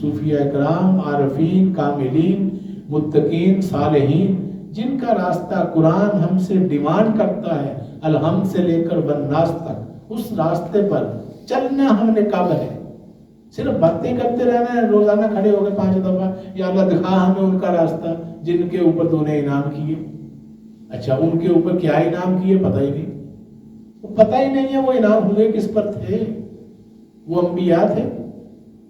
صوفیہ اکرام، عارفین، کاملین، متقین، صالحین، جن کا راستہ قرآن ہم سے ڈیمانڈ کرتا ہے الحمد سے لے کر والناس تک، اس راستے پر چلنا ہم نے کب ہے؟ صرف باتیں کرتے رہنا ہے، روزانہ کھڑے ہو گئے 5 دفعہ، یا اللہ دکھا ہمیں ان کا راستہ جن کے اوپر تو نے انعام کیے. اچھا ان کے اوپر کیا انعام کیے پتہ ہی نہیں، وہ پتہ ہی نہیں ہے وہ انعام ہوئے کس پر تھے. وہ انبیاء تھے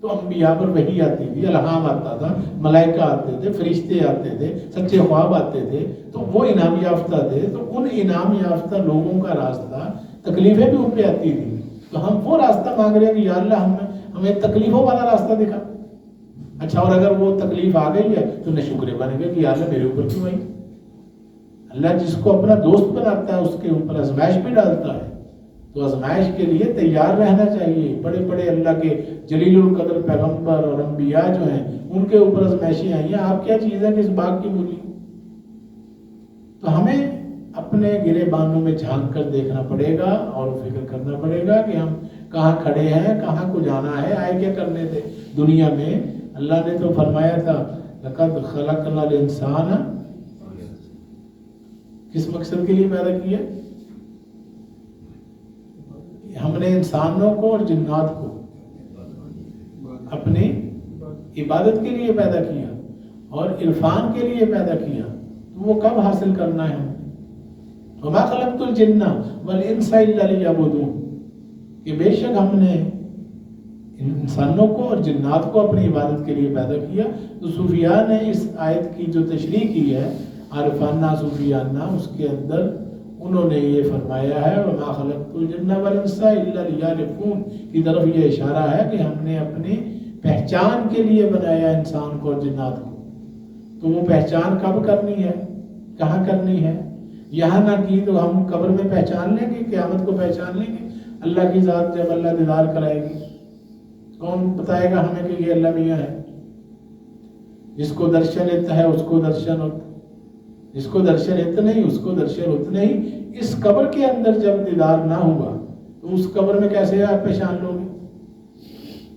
تو انبیاء پر وحی آتی تھی، الہام آتا تھا، ملائکہ آتے تھے، فرشتے آتے تھے، سچے خواب آتے تھے، تو وہ انعام یافتہ تھے. تو ان انعام یافتہ لوگوں کا راستہ تکلیفیں بھی ان پہ آتی تھی، تو ہم وہ راستہ مانگ رہے ہیں کہ یا اللہ ہمیں تکلیفوں والا راستہ دکھا. اچھا اور اگر وہ تکلیف آ گئی ہے تو نہ شکر بنے گا کہ یا اللہ میرے اوپر کیوں آئی. اللہ جس کو اپنا دوست بناتا ہے اس کے اوپر آزمائش بھی ڈالتا ہے، تو آزمائش کے لیے تیار رہنا چاہیے. بڑے بڑے اللہ کے جلیل القدر پیغمبر اور انبیاء جو ہیں ان کے اوپر آزمائشیں آئی ہیں، آپ کیا چیز ہے کہ اس باغ کی مولی. تو ہمیں اپنے گرے بانوں میں جھانک کر دیکھنا پڑے گا اور فکر کرنا پڑے گا کہ ہم کہاں کھڑے ہیں، کہاں کو جانا ہے، آئے کیا کرنے تھے دنیا میں. اللہ نے تو فرمایا تھا لقد خلقنا الانسان، کس مقصد کے لیے پیدا کیا؟ ہم نے انسانوں کو اور جنات کو اپنی عبادت کے لیے پیدا کیا اور عرفان کے لیے پیدا کیا. تو وہ کب حاصل کرنا ہے ہمیں؟ وما خلقت الجن والانس الا لیعبدون، کہ بے شک ہم نے انسانوں کو اور جنات کو اپنی عبادت کے لیے پیدا کیا. تو صوفیاء نے اس آیت کی جو تشریح کی ہے عارفانہ صوفیانہ، اس کے اندر انہوں نے یہ فرمایا ہے وما خلقت الجن والانس الا لیعرفون کی طرف یہ اشارہ ہے کہ ہم نے اپنی پہچان کے لیے بنایا انسان کو اور جنات کو. تو وہ پہچان کب کرنی ہے، کہاں کرنی ہے؟ یہاں نہ کی تو ہم قبر میں پہچان لیں گے، قیامت کو پہچان لیں گے. اللہ کی ذات جب اللہ دیدار کرائے گی کون بتائے گا ہمیں کہ یہ اللہ میاں ہے؟ جس کو درشن ات ہے اس کو درشن ات، جس کو درشن ات نہیں اس کو درشن ات نہیں. اس قبر کے اندر جب دیدار نہ ہوا تو اس قبر میں کیسے آپ پہچان لو گے؟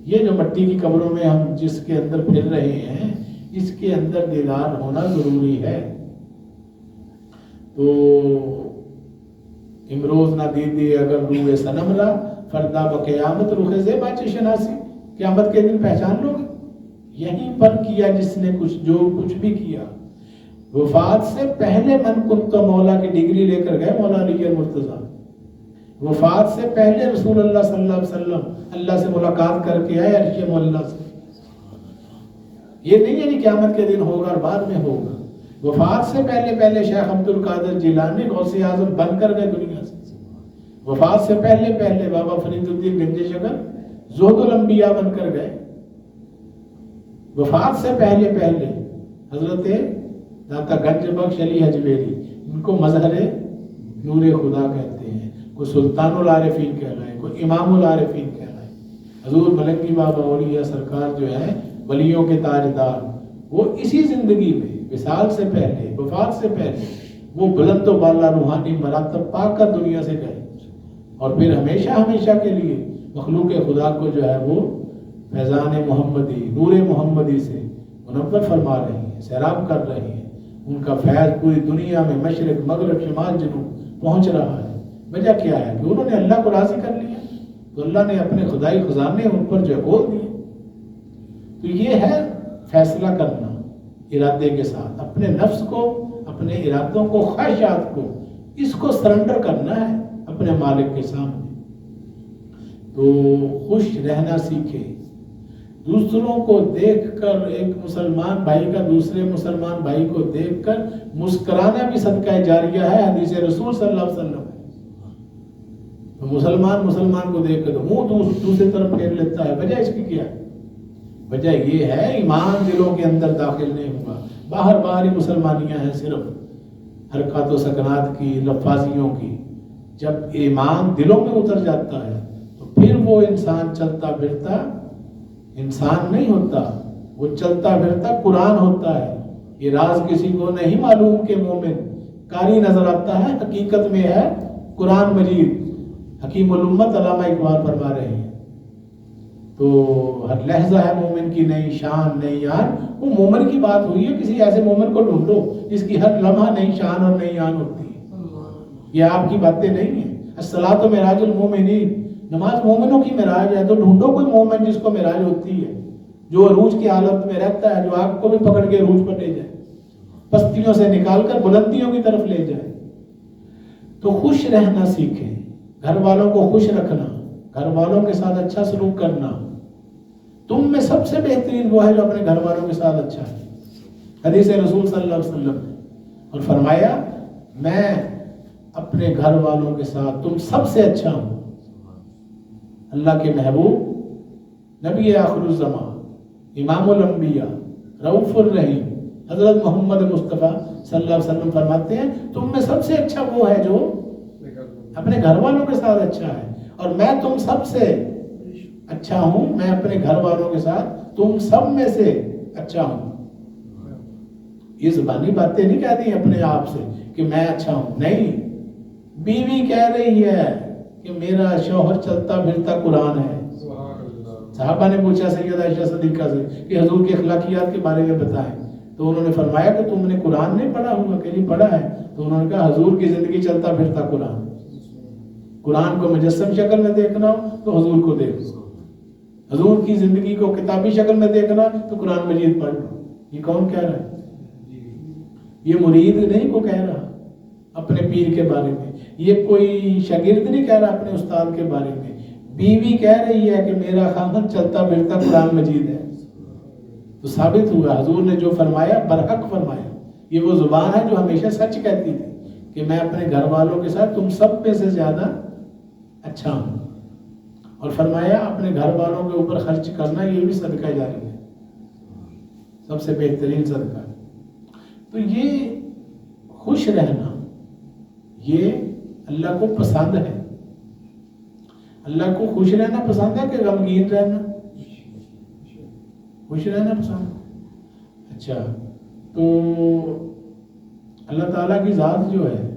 یہ جو مٹی کی قبروں میں ہم جس کے اندر پھر رہے ہیں اس کے اندر دیدار ہونا ضروری ہے. تو امروز نہ دیدی اگر روح صنم لا فردا بقیامت رخ زیبا چ شناسی، قیامت کے دن پہچان لو گے. یہیں پر کیا جس نے جو کچھ بھی کیا. وفات سے پہلے من کنت مولا کی ڈگری لے کر گئے مولا علی المرتضیٰ. وفات سے پہلے رسول اللہ صلی اللہ علیہ وسلم اللہ سے ملاقات کر کے آئے عرش مولا سے. یہ نہیں ہے کہ قیامت کے دن ہوگا اور بعد میں ہوگا. وفات سے پہلے شیخ عبد القادر جیلانی غوث اعظم بن کر گئے دنیا سے. وفات سے پہلے بابا فرید الدین گنج شکر زہد الانبیاء بن کر گئے. وفات سے پہلے حضرت داتا گنج بخش علی حجویری، ان کو مظہر نور خدا کہتے ہیں. کوئی سلطان العارفین کہلائے، کوئی امام العارفین کہلائے. حضور ملنگی بابا اولیاء سرکار جو ہے ولیوں کے تاجدار، وہ اسی زندگی میں وصال سے پہلے، وفات سے پہلے وہ بلند و بالا روحانی مراتب پا کر دنیا سے گئے اور پھر ہمیشہ کے لیے مخلوق خدا کو جو ہے وہ فیضان محمدی، نور محمدی سے منور فرما رہے ہیں، سیراب کر رہے ہیں. ان کا فیض پوری دنیا میں مشرق مغرب شمال جنوب پہنچ رہا ہے. وجہ کیا ہے کہ انہوں نے اللہ کو راضی کر لیا تو اللہ نے اپنے خدائی خزانے ان پر جو کھول دیے. تو یہ ہے فیصلہ کرنا ارادے کے ساتھ، اپنے نفس کو، اپنے ارادوں کو، خواہشات کو، اس کو سرنڈر کرنا ہے اپنے مالک کے سامنے. تو خوش رہنا سیکھے. دوسروں کو دیکھ کر، ایک مسلمان بھائی کا دوسرے مسلمان بھائی کو دیکھ کر مسکرانا بھی صدقہ جاریہ ہے، حدیث رسول صلی اللہ علیہ وسلم. تو مسلمان کو دیکھ کر منہ دوسری طرف پھیر لیتا ہے. وجہ اس کی کیا ہے؟ وجہ یہ ہے ایمان دلوں کے اندر داخل نہیں ہوا. باہر ہی مسلمانیاں ہیں، صرف حرکات و سکنات کی، لفاظیوں کی. جب ایمان دلوں میں اتر جاتا ہے تو پھر وہ انسان چلتا پھرتا انسان نہیں ہوتا، وہ چلتا پھرتا قرآن ہوتا ہے. یہ راز کسی کو نہیں معلوم کہ مومن قاری نظر آتا ہے، حقیقت میں ہے قرآن مجید. حکیم الامت علامہ اقبال فرما رہے ہیں. تو تو ہر لہجہ ہے مومن کی نئی شان نئی یان. وہ مومن کی بات ہوئی ہے, کسی ایسے مومن کو ڈھونڈو جس کی ہر لمحہ نئی شان اور نئی یان ہوتی ہے. یہ آپ کی باتیں نہیں ہیں. الصلاۃ معراج المومنین, نماز مومنوں کی معراج ہے. تو ڈھونڈو کوئی مومن جس کو معراج ہوتی ہے, جو عروج کی حالت میں رہتا ہے, جو آپ کو بھی پکڑ کے عروج پر لے جائے, پستیوں سے نکال کر بلندیوں کی طرف لے جائے. تو خوش رہنا سیکھیں, گھر والوں کو خوش رکھنا, گھر والوں کے ساتھ اچھا سلوک کرنا. تم میں سب سے بہترین وہ ہے جو اپنے گھر والوں کے ساتھ اچھا ہے. حدیث رسول صلی اللہ علیہ وسلم نے اور فرمایا, میں اپنے گھر والوں کے ساتھ تم سب سے اچھا ہوں. اللہ کے محبوب نبی آخر الزمان امام الانبیاء رؤوف الرحیم حضرت محمد مصطفیٰ صلی اللہ علیہ وسلم فرماتے ہیں, تم میں سب سے اچھا وہ ہے جو اپنے گھر والوں کے ساتھ اچھا ہے, اور میں تم سب سے اچھا ہوں. میں اپنے گھر والوں کے ساتھ تم سب میں سے اچھا ہوں. یہ زبانی باتیں نہیں کہتی اپنے آپ سے کہ میں اچھا ہوں, نہیں. بیوی کہہ رہی ہے کہ میرا شوہر چلتا پھرتا قرآن ہے. صحابہ نے پوچھا سیدہ عائشہ صدیقہ سے کہ حضور کے اخلاقیات کے بارے میں بتائیں, تو انہوں نے فرمایا کہ تم نے قرآن نہیں پڑھا ہوگا. کہ نہیں پڑھا ہے. تو انہوں نے کہا حضور کی زندگی چلتا پھرتا قرآن. قرآن کو مجسم شکل میں دیکھنا ہو تو حضور کو دیکھو, حضور کی زندگی کو کتابی شکل میں دیکھنا تو قرآن مجید پڑھ لو. یہ کون کہہ رہا ہے؟ یہ مرید نہیں کو کہہ رہا اپنے پیر کے بارے میں, یہ کوئی شاگرد نہیں کہہ رہا اپنے استاد کے بارے میں. بیوی کہہ رہی ہے کہ میرا خاوند چلتا پھرتا قرآن مجید ہے. تو ثابت ہوا حضور نے جو فرمایا برحق فرمایا. یہ وہ زبان ہے جو ہمیشہ سچ کہتی تھی کہ میں اپنے گھر والوں کے ساتھ تم سب میں سے زیادہ اچھا ہوں. اور فرمایا اپنے گھر والوں کے اوپر خرچ کرنا یہ بھی صدقہ جاری ہے, سب سے بہترین صدقہ ہے. تو یہ خوش رہنا یہ اللہ کو پسند ہے. اللہ کو خوش رہنا پسند ہے کہ غمگین رہنا؟ خوش رہنا پسند ہے. اچھا, تو اللہ تعالیٰ کی ذات جو ہے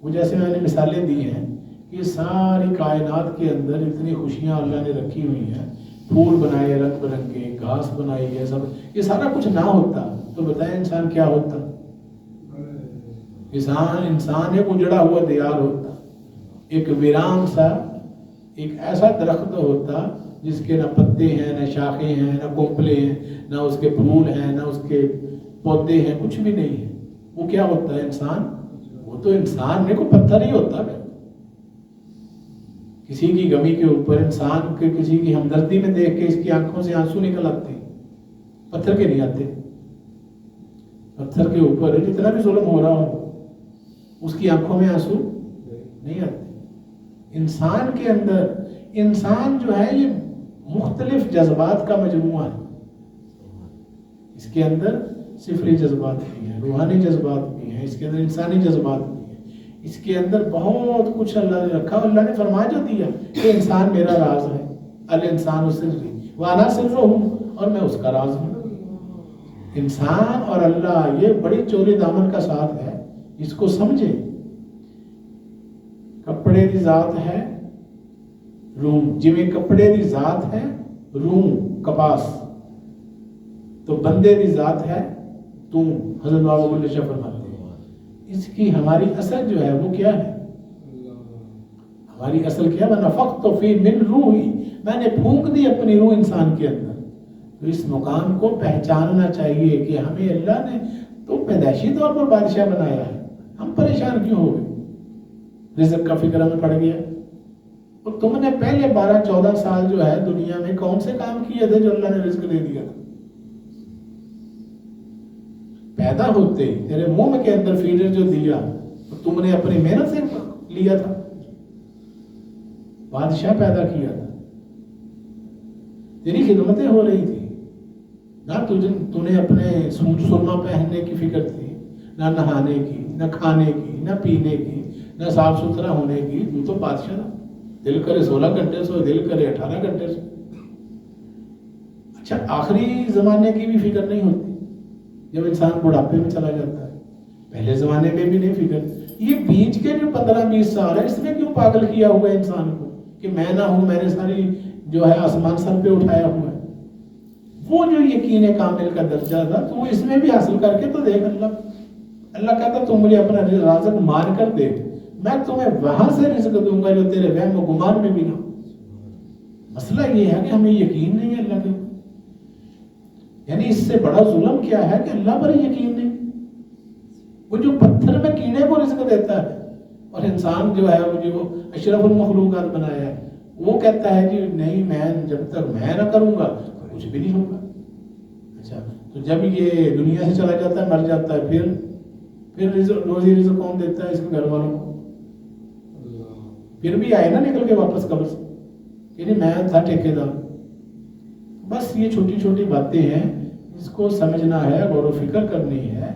وہ جیسے میں نے مثالیں دی ہیں کہ ساری کائنات کے اندر اتنی خوشیاں اللہ نے رکھی ہوئی ہیں, پھول بنائے رنگ برنگے, گھاس بنائی ہے, سب یہ سارا کچھ نہ ہوتا تو بتائیں انسان کیا ہوتا؟ انسان ایک اجڑا ہوا دیار ہوتا, ایک ویران سا ایک ایسا درخت ہوتا جس کے نہ پتے ہیں نہ شاخیں ہیں نہ کونپلے ہیں نہ اس کے پھول ہیں نہ اس کے پودے ہیں, کچھ بھی نہیں ہے. وہ کیا ہوتا ہے انسان؟ وہ تو انسان نہیں, کوئی پتھر ہی ہوتا ہے. کسی کی غمی کے اوپر انسان کے کسی کی ہمدردی میں دیکھ کے اس کی آنکھوں سے آنسو نکل آتے ہیں, پتھر کے نہیں آتے. پتھر کے اوپر جتنا بھی ظلم ہو رہا ہو اس کی آنکھوں میں آنسو نہیں آتے. انسان کے اندر انسان جو ہے یہ مختلف جذبات کا مجموعہ ہے. اس کے اندر صفری جذبات بھی ہیں, روحانی جذبات بھی ہیں, اس کے اندر انسانی جذبات بھی ہیں, اس کے اندر بہت کچھ اللہ نے رکھا. اللہ نے فرما جو دیا کہ انسان میرا راز ہے, الانسان سری وانا سر ہوں, اور میں اس کا راز ہوں. انسان اور اللہ یہ بڑی چوری دامن کا ساتھ ہے, اس کو سمجھے. کپڑے کی ذات ہے روم, جویں کپڑے کی ذات ہے روم کپاس, تو بندے کی ذات ہے تم. حضرت بابا بلے شاہ فرماتے ہیں اس کی ہماری اصل جو ہے وہ کیا ہے؟ ہماری اصل کیا؟ وَنَفَخْتُ فِي مِن روحی, میں نے پھونک دی اپنی روح انسان کے اندر. تو اس مقام کو پہچاننا چاہیے کہ ہمیں اللہ نے تو پیدائشی طور پر بادشاہ بنایا ہے, ہم پریشان کیوں ہو گئے؟ رزق کا فکر ہمیں پڑ گیا. اور تم نے پہلے 12-14 سال جو ہے دنیا میں کون سے کام کیے تھے جو اللہ نے رزق دے دیا تھا؟ پیدا ہوتے تیرے منہ کے اندر فیڈر جو دیا تو تم نے اپنی محنت سے لیا تھا. بادشاہ پیدا کیا تھا, تیری خدمتیں ہو رہی تھی نہ, تجھے اپنے سرما پہننے کی فکر تھی, نہ نہانے کی, نہ کھانے کی, نہ پینے کی, نہ صاف ستھرا ہونے کی. تو بادشاہ تھا, دل کرے 16 گھنٹے سو, دل کرے 18 گھنٹے سو. اچھا, آخری زمانے کی بھی فکر نہیں ہوتی جب انسان بڑھاپے میں چلا جاتا ہے, پہلے زمانے میں بھی نہیں فکر. یہ بیچ کے جو 15-20 سال ہے اس میں کیوں پاگل کیا ہوا انسان کو کہ میں نہ ہوں, میں نے ساری جو ہے آسمان سر پہ اٹھایا ہوا ہے. وہ جو یقین کامل کا درجہ تھا تو وہ اس میں بھی حاصل کر کے تو دیکھ. اللہ کہتا تم مجھے اپنا رازق مان کر دے، میں تمہیں وہاں سے رزق دوں گا جو تیرے وہم و گمان میں بھی نہ. مسئلہ یہ ہے کہ ہمیں یقین نہیں ہے اللہ کے، یعنی اس سے بڑا ظلم کیا ہے کہ اللہ پر یقین نہیں. وہ جو پتھر میں کیڑے کو رزق دیتا ہے اور انسان جو ہے وہ جو اشرف المخلوقات بنایا ہے وہ کہتا ہے کہ نہیں میں جب تک میں نہ کروں گا تو کچھ بھی نہیں ہوگا. اچھا تو جب یہ دنیا سے چلا جاتا ہے مر جاتا ہے پھر روزی رزق کون دیتا ہے؟ اس کے گھر والوں کو. پھر بھی آئے نا نکل کے واپس قبر سے، یعنی میں تھا ٹھیکیدار. بس یہ چھوٹی چھوٹی باتیں ہیں، اس کو سمجھنا ہے، غور و فکر کرنی ہے.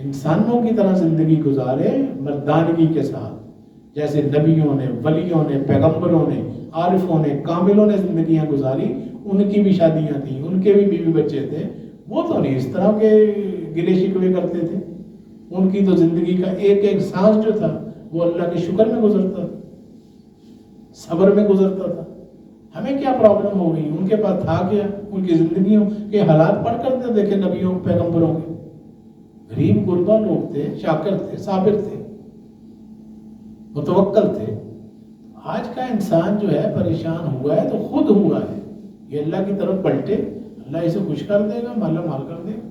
انسانوں کی طرح زندگی گزارے مردانگی کے ساتھ، جیسے نبیوں نے، ولیوں نے، پیغمبروں نے، عارفوں نے، کاملوں نے زندگیاں گزاری. ان کی بھی شادیاں تھیں، ان کے بھی بیوی بچے تھے. وہ تو نہیں اس طرح کے گلے شکوے کرتے تھے. ان کی تو زندگی کا ایک ایک سانس جو تھا وہ اللہ کے شکر میں گزرتا تھا، صبر میں گزرتا تھا. ہمیں کیا پرابلم ہو گئی؟ ان کے پاس تھا کیا؟ ان کی زندگیوں کے حالات پڑھ کر دیکھیں نبیوں پیغمبروں کے. غریب غربا لوگ تھے، شاکر تھے، صابر تھے، متوکل تھے. آج کا انسان جو ہے پریشان ہوا ہے تو خود ہوا ہے. یہ اللہ کی طرف پلٹے، اللہ اسے خوش کر دے گا، مالا مال کر دے گا.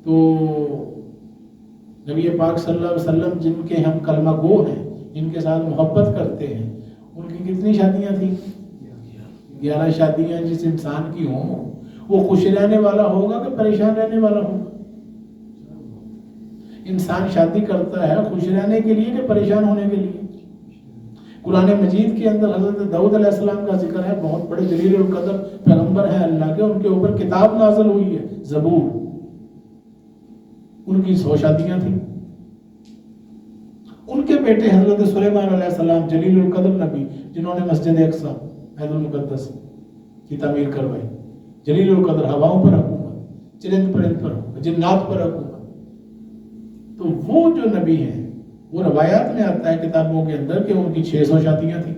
تو نبی پاک صلی اللہ علیہ وسلم جن کے ہم کلمہ گو ہیں، جن کے ساتھ محبت کرتے ہیں، ان کی کتنی شادیاں تھیں؟ 11 شادیاں. جس انسان کی ہوں وہ خوش رہنے والا ہوگا کہ پریشان رہنے والا ہوگا؟ انسان شادی کرتا ہے خوش رہنے کے لیے کہ پریشان ہونے کے لیے؟ قرآن مجید کے اندر حضرت داؤد علیہ السلام کا ذکر ہے، بہت بڑے جلیل القدر پیغمبر ہیں اللہ کے. ان کے اوپر کتاب نازل ہوئی ہے، زبور. ان کی 100 شادیاں تھیں. ان کے بیٹے حضرت سلیمان علیہ السلام جلیل القدر نبی، جنہوں نے مسجد اقصی بیت المقدس کی تعمیر کروائی. جلیل القدر، ہواؤں پر حکومت، چرند پرند پر حکومت، جنات پر حکومت. تو وہ جو نبی ہیں وہ روایات میں آتا ہے کتابوں کے اندر کہ ان کی 600 شادیاں تھیں.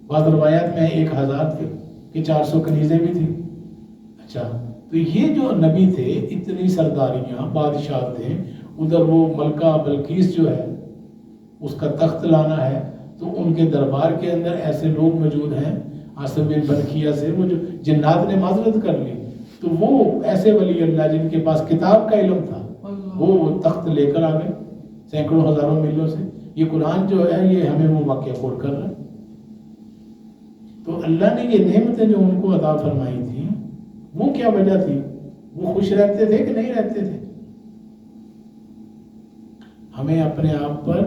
بعض روایات میں 1000 تھے کہ 400 کنیزیں بھی تھیں. اچھا تو یہ جو نبی تھے، اتنی سرداریاں، بادشاہ تھے. ادھر وہ ملکہ بلقیس جو ہے اس کا تخت لانا ہے، تو ان کے دربار کے اندر ایسے لوگ موجود ہیں عاصم بن برکیہ سے، وہ جو جنات نے معذرت کر لی. تو وہ ایسے ولی اللہ جن کے پاس کتاب کا علم تھا وہ تخت لے کر آ گئے سینکڑوں ہزاروں میلوں سے. یہ قرآن جو ہے یہ ہمیں وہ واقعہ کوٹ کر رہا ہے. تو اللہ نے یہ نعمتیں جو ان کو عطا فرمائی تھیں وہ کیا وجہ تھی؟ وہ خوش رہتے تھے کہ نہیں رہتے تھے؟ ہمیں اپنے آپ پر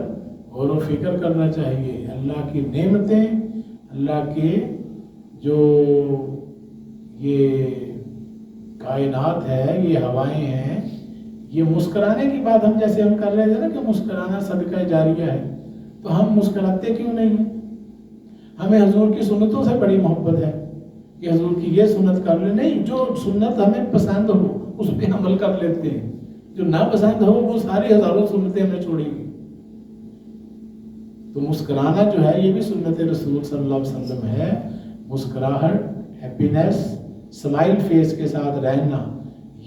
غور و فکر کرنا چاہیے. اللہ کی نعمتیں، اللہ کے جو یہ کائنات ہے، یہ ہوائیں ہیں، یہ مسکرانے کی بات ہم جیسے ہم کر رہے تھے نا کہ مسکرانا صدقہ جاریہ ہے، تو ہم مسکراتے کیوں نہیں ہیں؟ ہمیں حضور کی سنتوں سے بڑی محبت ہے کہ حضور کی یہ سنت کر لیں. نہیں، جو سنت ہمیں پسند ہو اس پہ عمل کر لیتے ہیں، جو ناپسند ہو وہ ساری ہزاروں سنتیں ہمیں چھوڑیں گی. تو مسکرانا جو ہے یہ بھی سنت رسول صلی اللہ علیہ وسلم ہے. مسکراہٹ، ہیپینس، اسمائل فیس کے ساتھ رہنا،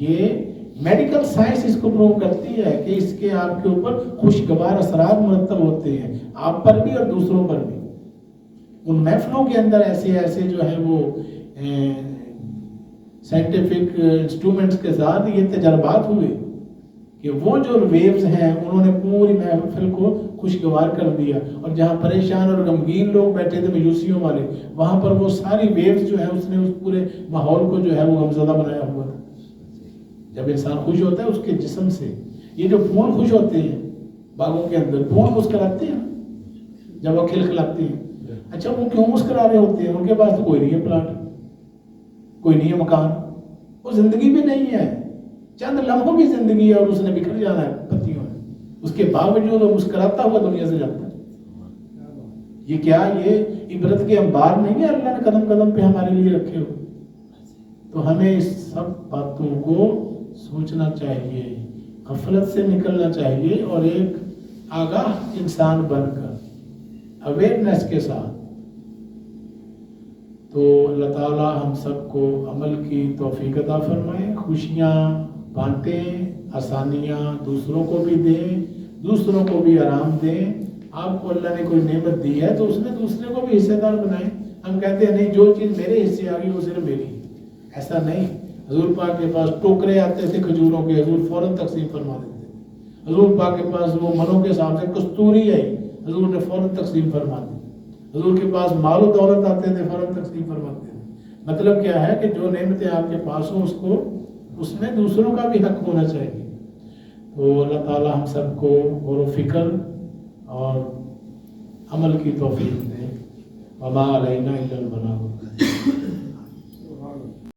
یہ میڈیکل سائنس اس کو پروو کرتی ہے کہ اس کے آپ کے اوپر خوشگوار اثرات مرتب ہوتے ہیں، آپ پر بھی اور دوسروں پر بھی. ان محفلوں کے اندر ایسے جو ہیں وہ سائنٹیفک انسٹرومنٹس کے ساتھ یہ تجربات ہوئے کہ وہ جو ویوز ہیں انہوں نے پوری محفل کو خوشگوار کر دیا. اور جہاں پریشان اور غمگین لوگ بیٹھے تھے میوزیوں والے، وہاں پر وہ ساری ویوز جو ہیں اس نے اس پورے ماحول کو جو ہے وہ غمزدہ بنایا ہوا تھا. جب انسان خوش ہوتا ہے اس کے جسم سے، یہ جو پھول خوش ہوتے ہیں باغوں کے اندر، پھول مسکراتے ہیں جب وہ کھلکھلاتے ہیں. اچھا وہ کیوں مسکرا رہے ہوتے ہیں؟ ان کے پاس تو کوئی نہیں ہے پلاٹ، کوئی نہیں ہے مکان، وہ زندگی بھی نہیں ہے، چند لمحوں کی زندگی ہے اور اس نے بکھر جانا ہے پتیوں میں. اس کے باوجود وہ مسکراتا ہوا دنیا سے جاتا ہے. یہ کیا، یہ عبرت کے انبار نہیں ہے اللہ نے قدم قدم پہ ہمارے لیے رکھے ہو. تو ہمیں اس سب باتوں کو سوچنا چاہیے، غفلت سے نکلنا چاہیے اور ایک آگاہ انسان بن کر اویئرنیس کے ساتھ تو اللہ تعالیٰ ہم سب کو عمل کی توفیق عطا فرمائے، خوشیاں بانٹیں، آسانیاں دوسروں کو بھی دیں، دوسروں کو بھی آرام دیں۔ آپ کو اللہ نے کوئی نعمت دی ہے تو اس میں دوسرے کو بھی حصے دار بنائیں۔ ہم کہتے ہیں نہیں جو چیز میرے حصے آ گئی وہ صرف میری، ایسا نہیں۔ حضور پاک کے پاس ٹوکرے آتے تھے کھجوروں کے، حضور فوراً تقسیم فرما دیتے تھے۔ حضور پاک کے پاس وہ منوں کے حساب سے کستوری آئی، حضور نے فوراً تقسیم فرما دی۔ حضور کے پاس مال و دولت آتے تھے، فوراً تقسیم فرماتے تھے۔ مطلب کیا ہے کہ جو نعمتیں آپ کے پاس ہوں اس میں دوسروں کا بھی حق ہونا چاہیے۔ تو اللہ تعالیٰ ہم سب کو غور و فکر اور عمل کی توفیق دے۔ وما علینا الا البلاغ۔